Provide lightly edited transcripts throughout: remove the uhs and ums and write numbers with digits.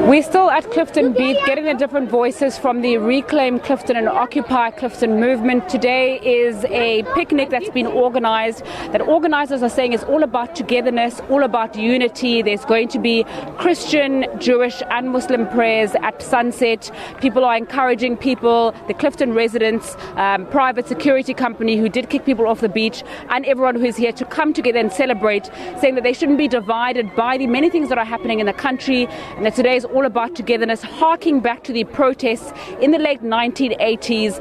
We're still at Clifton Beach, getting the different voices from the Reclaim Clifton and Occupy Clifton movement. Today is a picnic that's been organised, that organisers are saying is all about togetherness, all about unity. There's going to be Christian, Jewish and Muslim prayers at sunset. People are encouraging people, the Clifton residents, private security company who did kick people off the beach, and everyone who's here to come together and celebrate, saying that they shouldn't be divided by the many things that are happening in the country, and that today is all about togetherness, harking back to the protests in the late 1980s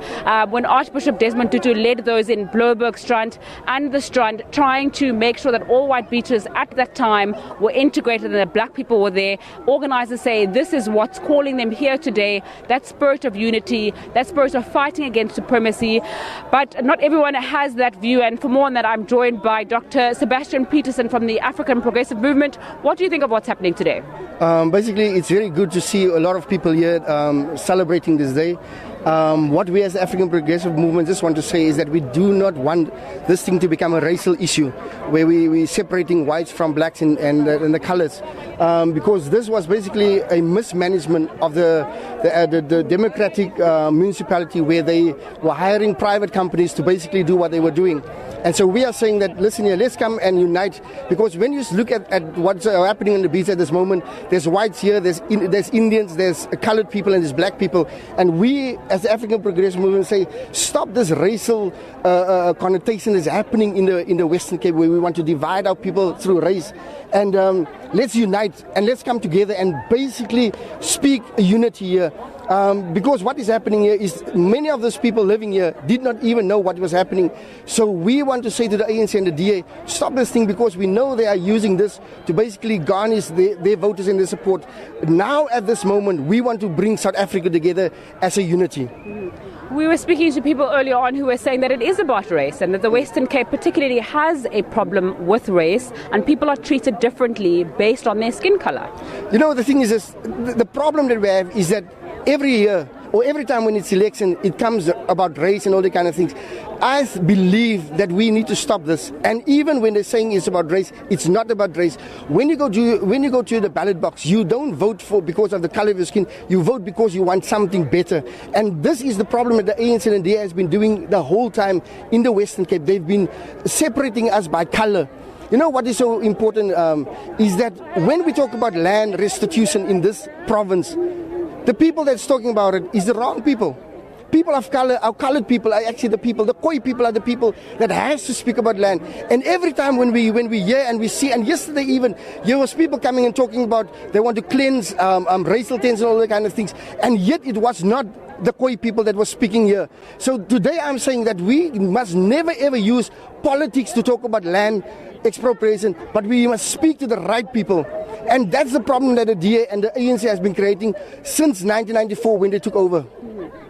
when Archbishop Desmond Tutu led those in Bloberg Strand and the Strand, trying to make sure that all white beaches at that time were integrated and that black people were there. Organisers say this is what's calling them here today, that spirit of unity, that spirit of fighting against supremacy. But not everyone has that view, and for more on that I'm joined by Dr. Sebastian Peterson from the African Progressive Movement. What do you think of what's happening today? Basically, it's very good to see a lot of people here celebrating this day. What we as the African Progressive Movement just want to say is that we do not want this thing to become a racial issue where we're separating whites from blacks and the colors, because this was basically a mismanagement of the democratic municipality where they were hiring private companies to basically do what they were doing. And so we are saying that, listen here, let's come and unite, because when you look at what's happening on the beach at this moment, there's whites here, there's Indians, there's colored people, and there's black people. And we, as the African Progressive Movement, say, stop this racial connotation that's happening in the Western Cape, where we want to divide our people through race. And let's unite and let's come together and basically speak unity here. Because what is happening here is many of those people living here did not even know what was happening. So we want to say to the ANC and the DA, stop this thing, because we know they are using this to basically garnish their voters and their support. Now at this moment, we want to bring South Africa together as a unity. We were speaking to people earlier on who were saying that it is about race, and that the Western Cape particularly has a problem with race, and people are treated differently based on their skin colour. You know, the thing is this, the problem that we have is that every year or every time when it's election, it comes about race and all the kind of things. I believe that we need to stop this. And even when they're saying it's about race, it's not about race. When you go to the ballot box, you don't vote because of the color of your skin. You vote because you want something better. And this is the problem that the ANC and DA has been doing the whole time in the Western Cape. They've been separating us by color. You know what is so important is that when we talk about land restitution in this province, the people that's talking about it is the wrong people. People of color, our colored people are actually the people, the Khoi people are the people that has to speak about land. And every time when we hear and we see, and yesterday even, there was people coming and talking about they want to cleanse racial tension and all that kind of things. And yet it was not the Khoi people that was speaking here. So today I'm saying that we must never ever use politics to talk about land expropriation, but we must speak to the right people. And that's the problem that the DA and the ANC has been creating since 1994 when they took over.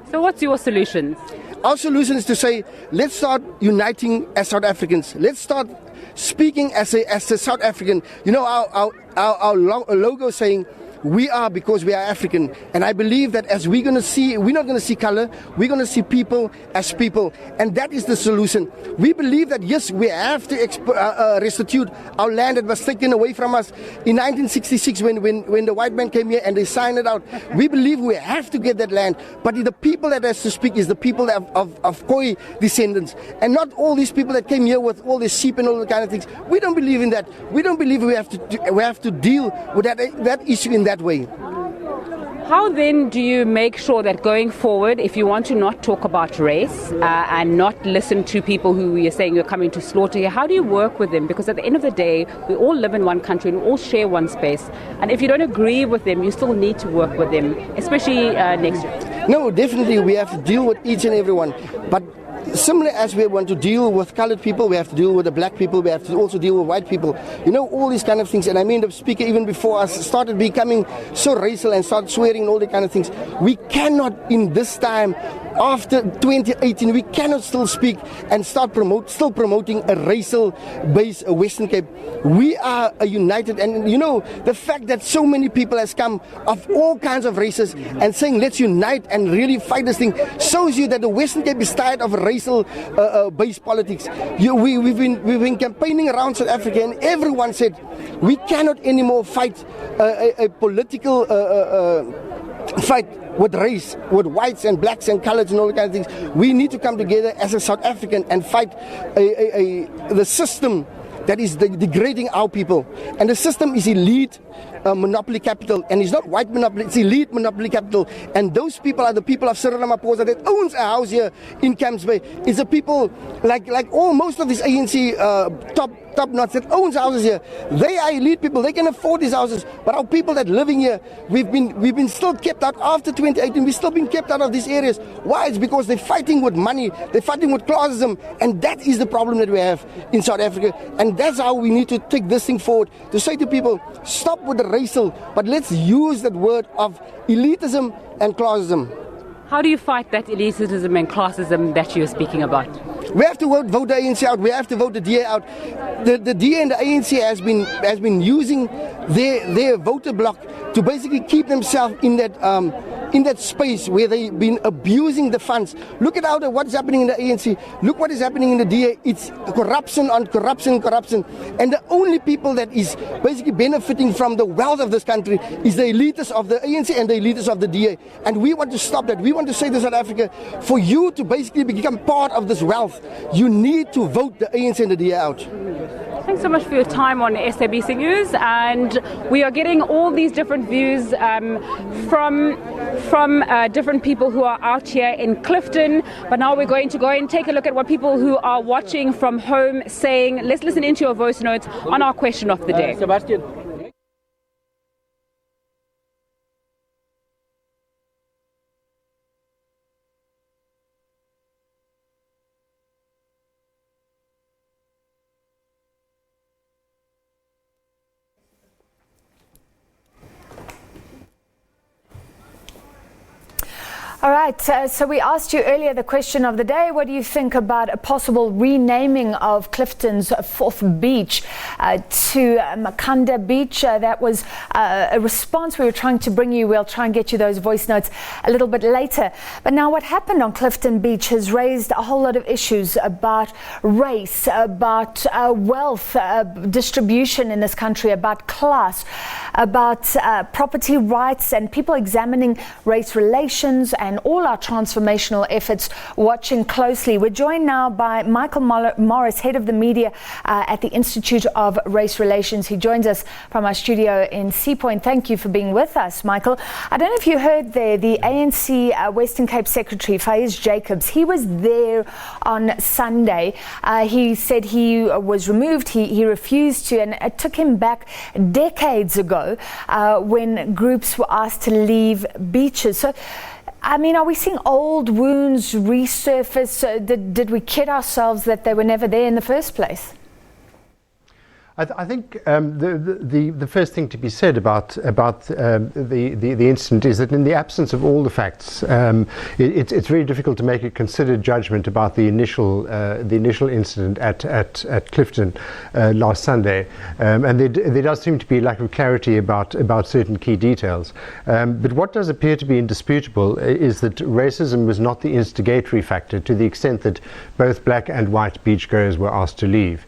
So what's your solution? Our solution is to say, let's start uniting as South Africans. Let's start speaking as a South African. You know, our logo saying, we are because we are African. And I believe that as we're not going to see color, we're going to see people as people. And that is the solution. We believe that, yes, we have to restitute our land that was taken away from us in 1966 when the white man came here and they signed it out. We believe we have to get that land. But the people that has to speak is the people of Khoi descendants. And not all these people that came here with all these sheep and all the kind of things. We don't believe in that. We don't believe we have to deal with that issue in that way. How then do you make sure that going forward, if you want to not talk about race and not listen to people who you're saying you're coming to slaughter here, how do you work with them? Because at the end of the day, we all live in one country and we all share one space. And if you don't agree with them, you still need to work with them, especially next year. No, definitely we have to deal with each and every one. But similar as we want to deal with colored people, we have to deal with the black people, we have to also deal with white people. You know, all these kind of things. And I mean, the speaker even before us started becoming so racial and started swearing and all the kind of things. We cannot in this time after 2018, we cannot still speak and start still promoting a racial-based Western Cape. We are a united, and you know, the fact that so many people has come of all kinds of races and saying let's unite and really fight this thing shows you that the Western Cape is tired of racial-based politics. We've been campaigning around South Africa, and everyone said we cannot anymore fight a political fight with race, with whites and blacks and colors and all kinds of things. We need to come together as a South African and fight the system that is degrading our people. And the system is elite monopoly capital, and it's not white monopoly, it's elite monopoly capital. And those people are the people of Cyril Ramaphosa that owns a house here in Camps Bay. It's the people like most of these ANC top knots that owns houses here. They are elite people, they can afford these houses. But our people that living here, we've been still kept out after 2018. We've still been kept out of these areas. Why? It's because they're fighting with money, they're fighting with classism, and that is the problem that we have in South Africa. And that's how we need to take this thing forward, to say to people, stop with the racial, but let's use that word of elitism and classism. How do you fight that elitism and classism that you're speaking about? We have to vote the ANC out. We have to vote the DA out. The DA and the ANC has been using their voter bloc to basically keep themselves in that space where they've been abusing the funds. Look at what is happening in the ANC. Look what is happening in the DA. It's corruption on corruption. And the only people that is basically benefiting from the wealth of this country is the elitists of the ANC and the elitists of the DA. And we want to stop that. We want to say to South Africa, for you to basically become part of this wealth, you need to vote the ANC and the DA out. Thanks so much for your time on SABC News, and we are getting all these different views from different people who are out here in Clifton. But now we're going to go and take a look at what people who are watching from home saying. Let's listen into your voice notes on our question of the day. Sebastian. All right, so we asked you earlier the question of the day. What do you think about a possible renaming of Clifton's fourth beach to Makanda Beach? That was a response we were trying to bring you. We'll try and get you those voice notes a little bit later. But now what happened on Clifton Beach has raised a whole lot of issues about race, about wealth distribution in this country, about class, about property rights, and people examining race relations and all our transformational efforts watching closely. We're joined now by Michael Morris, head of the media at the Institute of Race Relations. He joins us from our studio in Sea Point. Thank you for being with us, Michael. I don't know if you heard there, the ANC Western Cape Secretary, Faiez Jacobs, he was there on Sunday. He said he was removed, he refused to, and it took him back decades ago when groups were asked to leave beaches. So, I mean, are we seeing old wounds resurface? Did we kid ourselves that they were never there in the first place? I think the first thing to be said about the incident is that in the absence of all the facts, it's very difficult to make a considered judgment about the initial incident at Clifton last Sunday, and there does seem to be a lack of clarity about certain key details. But what does appear to be indisputable is that racism was not the instigatory factor to the extent that both black and white beachgoers were asked to leave.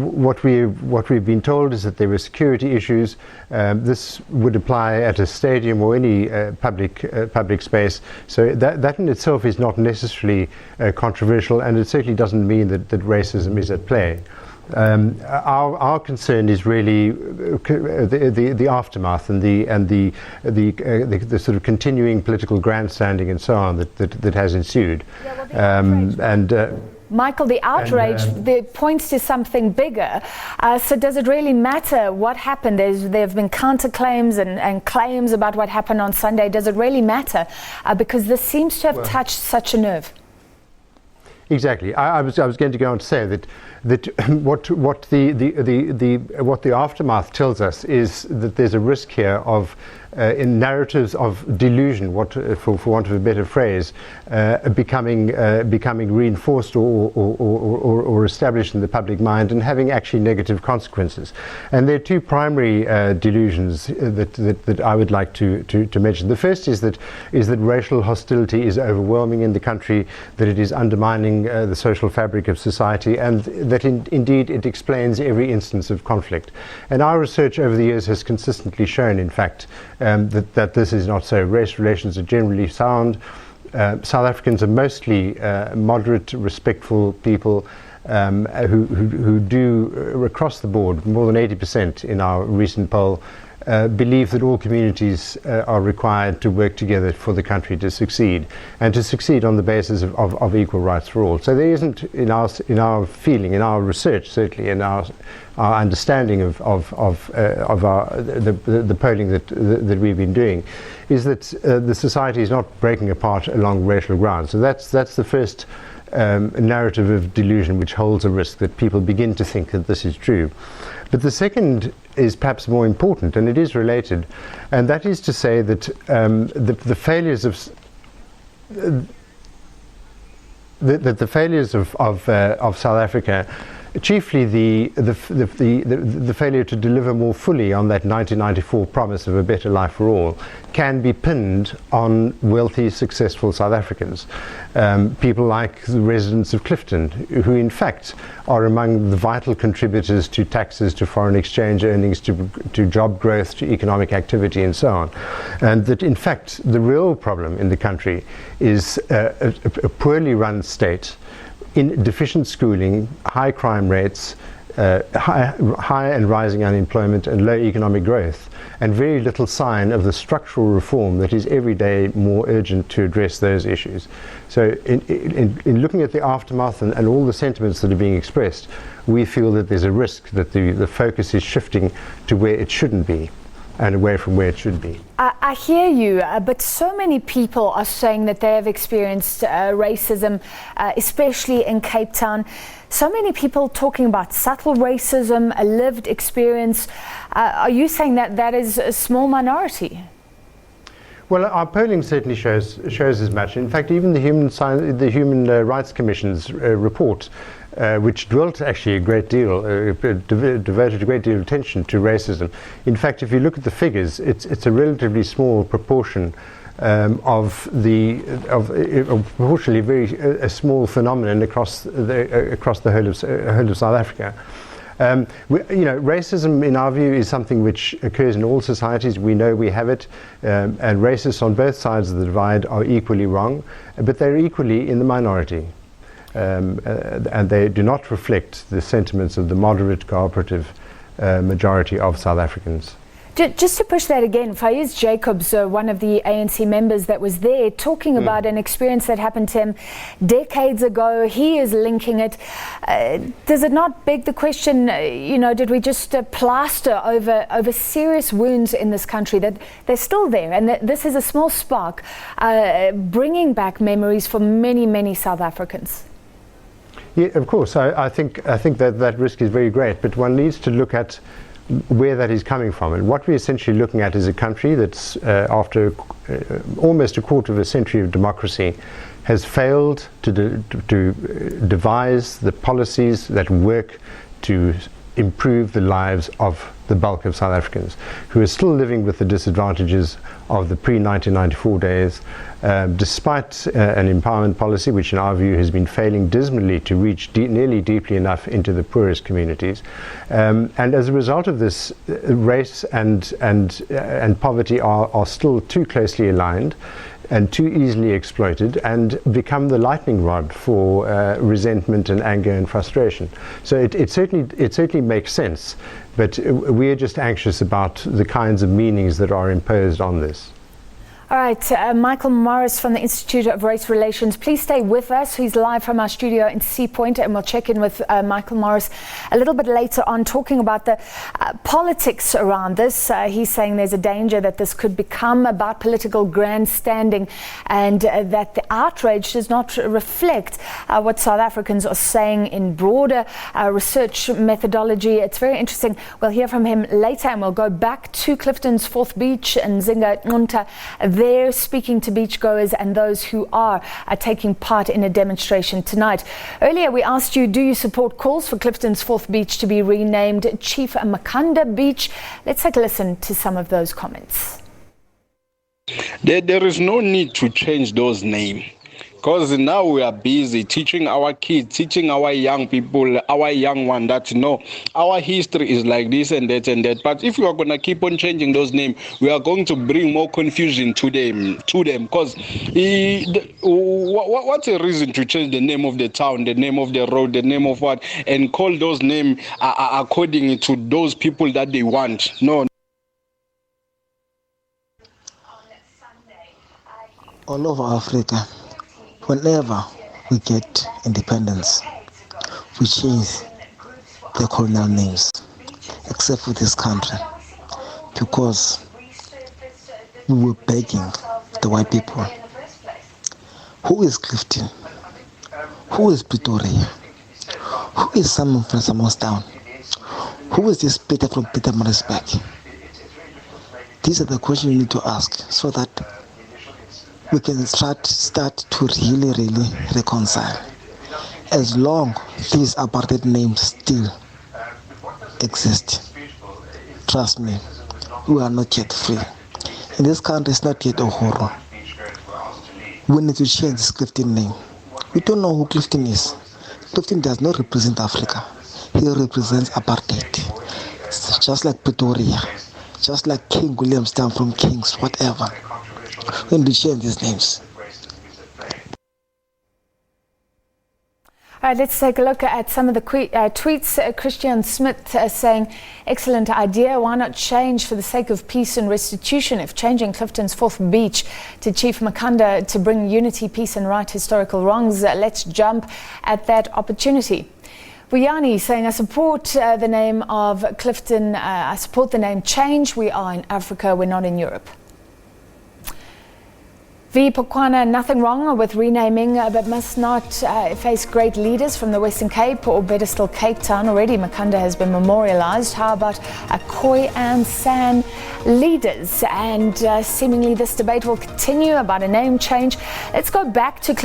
What we've been told is that there were security issues. This would apply at a stadium or any public space. So that in itself is not necessarily controversial, and it certainly doesn't mean that racism is at play. Our concern is really the aftermath and the sort of continuing political grandstanding and so on that has ensued. Michael, the outrage points to something bigger. So does it really matter what happened? There have been counterclaims and claims about what happened on Sunday. Does it really matter? Because this seems to have touched such a nerve. Exactly. I was going to go on to say that what the aftermath tells us is that there's a risk here of in narratives of delusion, for want of a better phrase, becoming reinforced or established in the public mind and having actually negative consequences. And there are two primary delusions that I would like to mention. The first is that racial hostility is overwhelming in the country, that it is undermining the social fabric of society, and that indeed it explains every instance of conflict. And our research over the years has consistently shown, in fact, that this is not so. Race relations are generally sound. South Africans are mostly moderate, respectful people who do, across the board, more than 80% in our recent poll, believe that all communities are required to work together for the country to succeed, and to succeed on the basis of equal rights for all. So there isn't, in our feeling, in our research, certainly in our understanding of the polling that we've been doing, is that the society is not breaking apart along racial grounds. So that's the first narrative of delusion which holds a risk that people begin to think that this is true. But the second is perhaps more important, and it is related, and that is to say that the failures of South Africa, chiefly the failure to deliver more fully on that 1994 promise of a better life for all, can be pinned on wealthy, successful South Africans. People like the residents of Clifton, who in fact are among the vital contributors to taxes, to foreign exchange earnings, to job growth, to economic activity, and so on. And that in fact the real problem in the country is a poorly run state, in deficient schooling, high crime rates, high and rising unemployment, and low economic growth, and very little sign of the structural reform that is every day more urgent to address those issues. So in looking at the aftermath and all the sentiments that are being expressed, we feel that there's a risk that the focus is shifting to where it shouldn't be, and away from where it should be. I hear you, but so many people are saying that they have experienced racism, especially in Cape Town. So many people talking about subtle racism, a lived experience. Are you saying that that is a small minority? Well, our polling certainly shows as much. In fact, even the Human Rights Commission's report, which dwelt actually a great deal, devoted a great deal of attention to racism. In fact, if you look at the figures, it's a relatively small proportion proportionally a small phenomenon across the whole of South Africa. Racism, in our view, is something which occurs in all societies. We know we have it, and racists on both sides of the divide are equally wrong, but they're equally in the minority. And they do not reflect the sentiments of the moderate, cooperative majority of South Africans. Just to push that again, Faiez Jacobs, one of the ANC members that was there, talking about an experience that happened to him decades ago. He is linking it. Does it not beg the question, did we just plaster over serious wounds in this country, that they're still there, and that this is a small spark bringing back memories for many, many South Africans? Yeah, of course. I think that risk is very great, but one needs to look at where that is coming from. And what we're essentially looking at is a country that's, after almost a quarter of a century of democracy, has failed to devise the policies that work to improve the lives of the bulk of South Africans, who are still living with the disadvantages of the pre-1994 days, despite an empowerment policy which in our view has been failing dismally to reach nearly deeply enough into the poorest communities. And as a result of this, race and poverty are still too closely aligned and too easily exploited, and become the lightning rod for resentment and anger and frustration. So it certainly makes sense, but we're just anxious about the kinds of meanings that are imposed on this. All right, Michael Morris from the Institute of Race Relations. Please stay with us. He's live from our studio in Sea Point, and we'll check in with Michael Morris a little bit later on, talking about the politics around this. He's saying there's a danger that this could become about political grandstanding, and that the outrage does not reflect what South Africans are saying in broader research methodology. It's very interesting. We'll hear from him later, and we'll go back to Clifton's fourth beach in Zinga Nqunta. They're speaking to beachgoers and those who are taking part in a demonstration tonight. Earlier we asked you, do you support calls for Clifton's fourth beach to be renamed Chief Makanda Beach? Let's take a listen to some of those comments. There is no need to change those names, because now we are busy teaching our kids, teaching our young people, our young one, that no, our history is like this and that and that. But if you are going to keep on changing those names, we are going to bring more confusion to them. Because what's a reason to change the name of the town, the name of the road, the name of what, and call those names according to those people that they want? No. All over Africa, whenever we get independence, we change the colonial names, except for this country, because we were begging the white people. Who is Clifton? Who is Pretoria? Who is Simon from Samostown? Who is this Peter from Pietermaritzburg? These are the questions you need to ask, so that we can start to really reconcile. As long these apartheid names still exist, trust me, we are not yet free. And this country is not yet a horror. We need to change this Clifton name. We don't know who Clifton is. Clifton does not represent Africa. He represents apartheid. It's just like Pretoria, just like King Williamstown from Kings, whatever. We need to change these names. All right, let's take a look at some of the tweets. Christian Smith saying, excellent idea. Why not change for the sake of peace and restitution? If changing Clifton's fourth beach to Chief Makanda to bring unity, peace and right historical wrongs, let's jump at that opportunity. Vuyani saying, I support the name of Clifton. I support the name change. We are in Africa. We're not in Europe. V. Pokwana, nothing wrong with renaming, but must not face great leaders from the Western Cape, or better still Cape Town. Already Makanda has been memorialized. How about Khoi and San leaders? And seemingly this debate will continue about a name change. Let's go back to